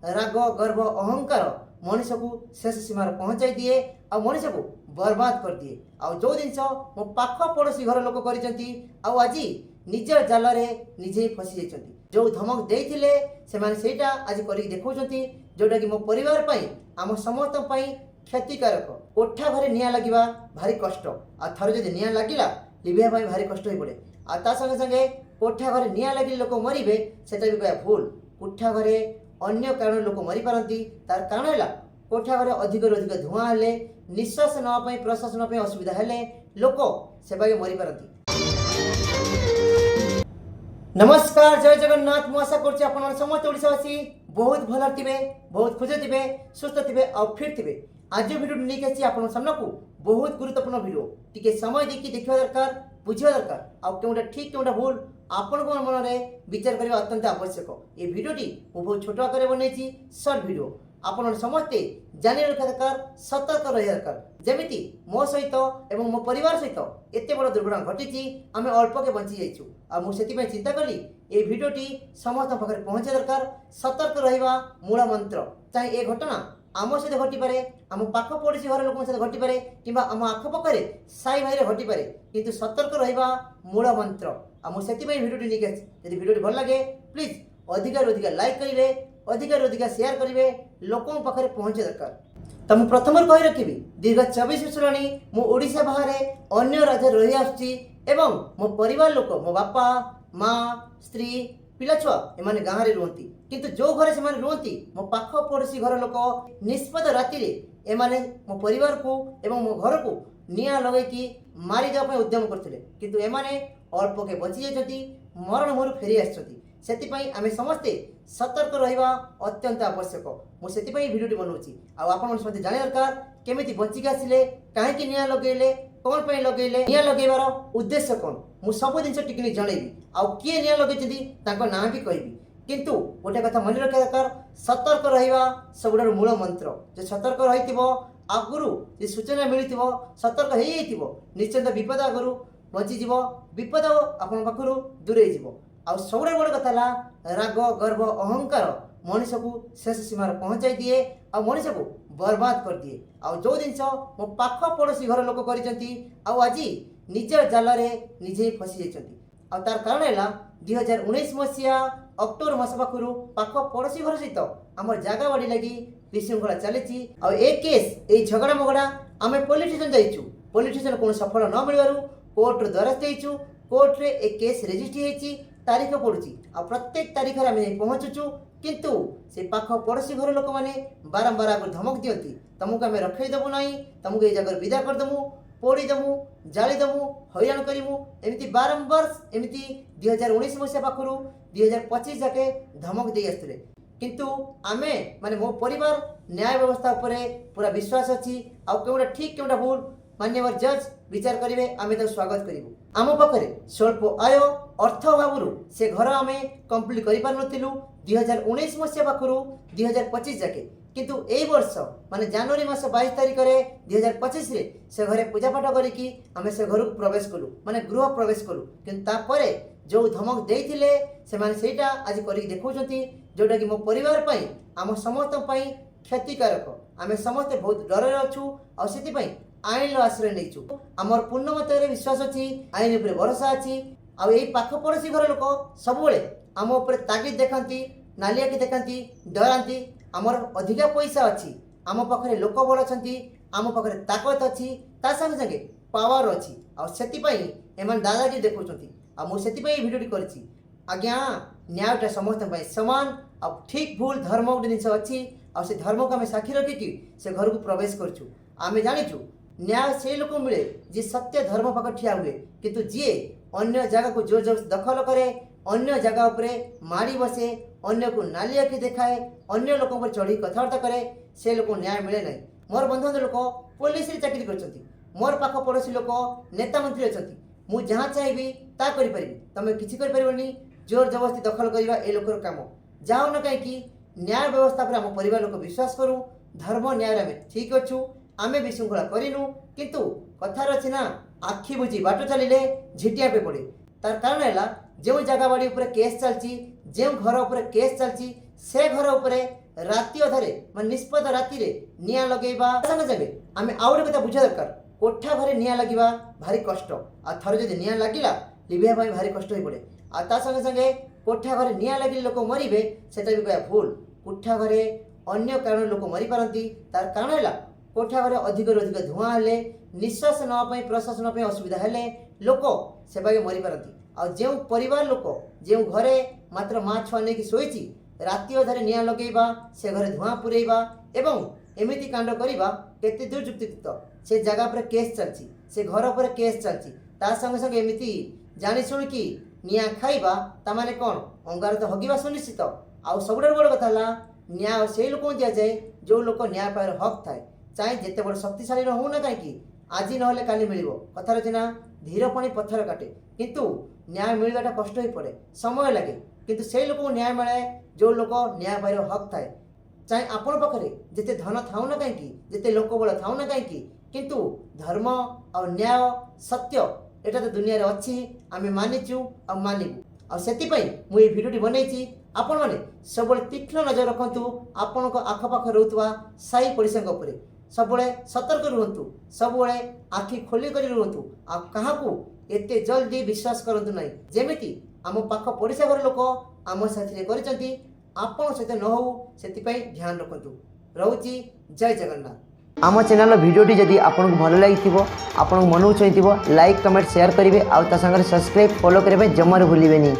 राग गर्व अहंकार मनीष को शेष सीमार पहुंचाई दिए आ मनीष को बर्बाद कर दिए। आ जो जिनस मो पाख पड़ोशी घर लोक कर आज निज जाल निजे फसी जाइछन्ति। जो धमक देइथिले सेमाने सेटा आज करिक देखौछन्ति जोटा कि मो परिवार पई आम समस्त पई क्षतिकारक। कोठा घरे निया लागिबा भारी कष्ट आ थर जदि निया लागिला लिभिया पई भारी कष्ट होई पड़े। आ ता संगे संगे कोठा घरे निया लागिले लोक मरिबे सेटा भी कहया भूल। कोठा घरे अन्य कारण लोक मरी पारंती तार कारण हैला कोठा घरे अधिक अधिक धुआं हेले निश्वास नवा पई प्रश्वास नवा पई असुविधा हेले लोक सेबागे मरी पारंती। नमस्कार जय जगन्नाथ। मु आशा करछि आपन समस्त ओडिसावासी बहुत भल थिबे, बहुत खुश थिबे, सुस्थ थिबे और फिट थिबे। आज वीडियो नहीं आछि आपन सामना को बहुत गुरुत्वपूर्ण वीडियो टिके समय देखि देखिबा दरकार, बुझिबा दरकार आ केउटा ठीक केउटा भूल आपन को मन रे विचार करबा अत्यंत आवश्यक। ए वीडियोटी मु बहुत छोट आकार बनैछि शॉर्ट वीडियो आपन समस्ते जानि रखा दरकार, सतर्क रहि दरकार। जेमिति मो सहित एवं मो परिवार सहित एते बड़ दुर्घटना घटिछि आमे अल्प के बंची जाइछु आ मु सेति में चिंता कली ए वीडियोटी समस्त पाखरे पहुंचे दरकार। सतर्क रहिबा मूल मंत्र। चाहे ए घटना आम सहित घटी पारे, आम पाख पड़ोशी घर लोक सहित घटी पारे किंबा आम आखपाखे साई भाई घटी पारे, किंतु सतर्क रहिबा मूल मंत्र। आ मु सेति में वीडियोटी निके यदि वीडियोटी भल लागे प्लीज अधिक लाइक करिवे, अधिक शेयर करिवे, लोकों पाखरे पहुंचे दरकार। तो मु प्रथम कहि रखिबि दीर्घ 24 वर्ष रणी मु ओडिशा बाहर अन्य राज्य रही आछि एवं मो परिवार लोक मो बापा माँ स्त्री पिला छुआ एमाने गाँव रे रुहंती, किंतु जो घरे से माने रुहंती मो पाख पड़ोशी घर लोक निष्पद राति रे एमाने मो परिवार को एवं मो घर को निया लगे कि मारी देवा पय उद्यम करथिले, किंतु एमाने अल्प के बची जाइछथि, मरण मोर फेरी आछथि। सेतिपई आमे समस्ते सतर्क रहिबा अत्यंत आवश्यक। मु सेतिपई वीडियोटी बनौछि आ आपन मन समस्ते जानि दरकार केमिति बंची के आसिले, काहे कि निया लगेले, कोन पय लगेले, निया लगेबार उद्देश्य कोन, मु सब जिंस टिकनी जणेबी आ किए निया लगेछथि ताको नाम भी कहबी। किंतु गोटे कथा मन रखा दरकार, सतर्क रहिबा सबुडार मूल मंत्र। जे सतर्क रहितिबो आगुरु जे सूचना मिलितिबो सतर्क हेइ जइतिबो निश्चित विपद आगुरु बंची जिवो, विपद आपन पाखरु दूरे जिवो। आ सबुडार बड़ कथा ला राग गर्व अहंकार मनीष को शेष सीमार पहुंचाई दिए आ मनीष को बर्बाद कर दिए। आ जो जिनस मो पाख पड़ोशी घर लोक करिसेंती आज निज जाल निजे फसी जाइछन्ति। आ तार कारण हैला 2019 मसिया अक्टोबर मास पाखरु पाख पड़ोशी घर सहित आमर जागा बाड़ी लगी विशृंखला चलीछि। आ ए केस ए झगड़ा मगड़ा आमे पुलिस स्टेशन जाइछु, पुलिस स्टेशन कोन सफल न मिलबारु कोर्ट रो द्वारस्थ हेइछु। कोर्ट रे ए केस रजिस्ट्री हेइछि, तारीख पड़ुछि आ प्रत्येक तारीख रे आमे पहुंचुछु, किंतु से पाख पड़ोशी घर लोक माने बारंबार आगु धमक दियंती तुमको आमे रखै देबु नाही, तुमको ए जगह विदा कर देबु, पोड़ी देबु, जाली देबु, हैरान करिबु, एमिति बारंबार एमिति 2019 मसिया पाखरु 2025 जाके धमक दे आस्थिले। किंतु आमे माने मो परिवार न्याय व्यवस्था उपरे पूरा विश्वास अछि आ केउडा ठीक केउडा भूल मान्यवर जज विचार करिवे, आमे तो स्वागत करिवु। आम पाखरे स्वल्प आय अर्थ अभावरु से घर आमे कंप्लीट करि पार नथिलु 2019 मसिया पाखरु 2025 जाके, किंतु एई वर्ष माने जनवरी मास 22 तारिख रे 2025 रे से घरे पूजा पाठ करिकि आमे से घर प्रवेश कलु, माने गृह प्रवेश कलु। किंतु ता परे जो धमक देइथिले से माने सेटा आज करिक देखौछन्ति जोटा कि मो परिवार पई आम समस्त पई क्षतिकारक। आमे समस्त बहुत डर रे अछु आ सेति पई आईन आश्रय नहींचु। आमर पूर्ण मत विश्वास अच्छी, आईन उपर भरोसा अच्छी। आ पाख पड़ोशी घर लोक सब आम उपर तागिद देखती, नाली आखि देखती, डराती। आमर अधिका पैसा अच्छी, आम पाखे लोक बल अच्छा, आम पाखे ताकत अच्छी, ता संगे संगे पावर अच्छी। आम दादागिरी देखुंट आ मुझे भिडियोटी करी। आज्ञा न्यायटा समस्त सामान आ ठीक भूल धर्म गोटे जिन अच्छी आ से धर्म को आम साक्षी रखिकी से घर को प्रवेश करूँ। आम जाचु न्याय से लोक मिले जी सत्य धर्म पाख ठिया हुए, किंतु जी अन्य जगह को जोर जोर दखल करे, अन्य जगह उपरे माड़ी बसे, अन्य को नाली आखि देखाए, अन्य लोक पर चढ़ी कथबार्ता करे, से लोक न्याय मिले ना। मोर बंधु बांधव लोक पुलिस रे चाकरी करछंती, मोर पाख पड़ोशी लोक नेता मंत्री अछंती। मु जहाँ चाहिए ता करि परिबी, तमे किछि करि परिबनी। जोर जबरदस्ती दखल करबा ए लोकर काम जाओ न कहीं न्याय व्यवस्था पर आम परिवार लोक विश्वास करूँ, धर्म न्याय आम ठीक अच्छु, आमे विशृंखला करिनु। किंतु कथार अच्छी ना आखि बुझी बाट चलिले झिटिया पे पड़े। तार कारण है जो जगह बाड़ी उपर केस चलती, जो घर उपर केस चलती, से घर उपर ରାତି ଅଧରେ ମାନେ ନିଷ୍ପଦ ରାତିରେ ନିଆଁ ଲଗେଇବା ସାଙ୍ଗେ ସାଙ୍ଗେ ଆମେ ଆଉ ଗୋଟେ କଥା ବୁଝିବା ଦରକାର। କୋଠା ଘରେ ନିଆଁ ଲାଗିବା ଭାରି କଷ୍ଟ, ଆଉ ଥରେ ଯଦି ନିଆଁ ଲାଗିଲା ଲିଭିବା ପାଇଁ ଭାରି କଷ୍ଟ ହୋଇପଡ଼େ। ଆଉ ତା ସାଙ୍ଗେ ସାଙ୍ଗେ କୋଠା ଘରେ ନିଆଁ ଲାଗିଲେ ଲୋକ ମରିବେ ସେଟା ବି କହିବା ଭୁଲ। କୋଠା ଘରେ ଅନ୍ୟ କାରଣରେ ଲୋକ ମରିପାରନ୍ତି। ତାର କାରଣ ହେଲା କୋଠା ଘରେ ଅଧିକରୁ ଅଧିକ ଧୂଆଁ ହେଲେ, ନିଶ୍ୱାସ ନେବା ପାଇଁ ପ୍ରଶ୍ୱାସ ନେବା ପାଇଁ ଅସୁବିଧା ହେଲେ ଲୋକ ସେବାଗେ ମରିପାରନ୍ତି। ଆଉ ଯେଉଁ ପରିବାର ଲୋକ ଯେଉଁ ଘରେ ମାତ୍ର ମା ଛୁଆ ନେଇକି ଶୋଇଛି, ରାତି ଅଧରେ ନିଆଁ ଲଗେଇବା, ସେ ଘରେ ଧୂଆଁ ପୁରେଇବା ଏବଂ ଏମିତି କାଣ୍ଡ କରିବା କେତେ ଦୁର୍ଯୁକ୍ତିଯୁକ୍ତ। ସେ ଜାଗା ଉପରେ କେସ୍ ଚାଲିଛି, ସେ ଘର ଉପରେ କେସ୍ ଚାଲିଛି। ତା ସଙ୍ଗେ ସଙ୍ଗେ ଏମିତି ଜାଣି ଶୁଣିକି ନିଆଁ ଖାଇବା ତାମାନେ କ'ଣ ଅଙ୍ଗାର ତ ହଗିବା ସୁନିଶ୍ଚିତ। ଆଉ ସବୁଠାରୁ ବଡ଼ କଥା ହେଲା ନ୍ୟାୟ ସେଇ ଲୋକଙ୍କୁ ଦିଆଯାଏ ଯେଉଁ ଲୋକ ନ୍ୟାୟ ପାଇବାର ହକ୍ ଥାଏ। ଚାहे ଯେତେ ବଡ଼ ଶକ୍ତିଶାଳୀ ନ ହଉ ନା କାହିଁକି, ଆଜି ନହେଲେ କାଲି ମିଳିବ। କଥାରେ ଅଛି ନା ଧୀର ପାଣି ପଥର କାଟେ। କିନ୍ତୁ ନ୍ୟାୟ ମିଳିବାଟା କଷ୍ଟ ହୋଇ ପଡ଼େ, ସମୟ ଲାଗେ। କିନ୍ତୁ ସେଇ ଲୋକଙ୍କୁ ନ୍ୟାୟ ମିଳେ ଯେଉଁ ଲୋକ ନ୍ୟାୟ ପାଇବାର ହକ୍ ଥାଏ। ଚାहे ଆପଣ ପାଖରେ ଯେତେ ଧନ ଥାଉ ନା କାହିଁକି, ଯେତେ ଲୋକବଳ ଥାଉ ନା କାହିଁକି, କିନ୍ତୁ ଧର୍ମ ଆଉ ନ୍ୟାୟ ସତ୍ୟ ଏଇଟା ତ ଦୁନିଆରେ ଅଛି, ଆମେ ମାନିଛୁ ଆଉ ମାନିବୁ। ଆଉ ସେଥିପାଇଁ ମୁଁ ଏହି ଭିଡ଼ିଓଟି ବନେଇଛି। ଆପଣମାନେ ସବୁବେଳେ ତୀକ୍ଷ୍ଣ ନଜର ରଖନ୍ତୁ ଆପଣଙ୍କ ଆଖପାଖରେ ରହୁଥିବା ସାହି ପଡ଼ିଶାଙ୍କ ଉପରେ। ସବୁବେଳେ ସତର୍କ ରୁହନ୍ତୁ, ସବୁବେଳେ ଆଖି ଖୋଲି କରି ରୁହନ୍ତୁ। ଆଉ କାହାକୁ ଏତେ ଜଲ୍ଦି ବିଶ୍ୱାସ କରନ୍ତୁ ନାହିଁ। ଯେମିତି ଆମ ପାଖ ପଡ଼ିଶା ଘର ଲୋକ ଆମ ସାଥିରେ କରିଛନ୍ତି, ଆପଣଙ୍କ ସହିତ ନ ହଉ ସେଥିପାଇଁ ଧ୍ୟାନ ରଖନ୍ତୁ। ରହୁଛି, ଜୟ ଜଗନ୍ନାଥ। ଆମ ଚ୍ୟାନେଲର ଭିଡ଼ିଓଟି ଯଦି ଆପଣଙ୍କୁ ଭଲ ଲାଗିଥିବ, ଆପଣଙ୍କ ମନକୁ ଛୁଇଁଥିବ, ଲାଇକ୍ କମେଣ୍ଟ ସେୟାର କରିବେ। ଆଉ ତା ସାଙ୍ଗରେ ସବସ୍କ୍ରାଇବ୍ ଫଲୋ କରିବା ପାଇଁ ଜମାରୁ ଭୁଲିବେନି।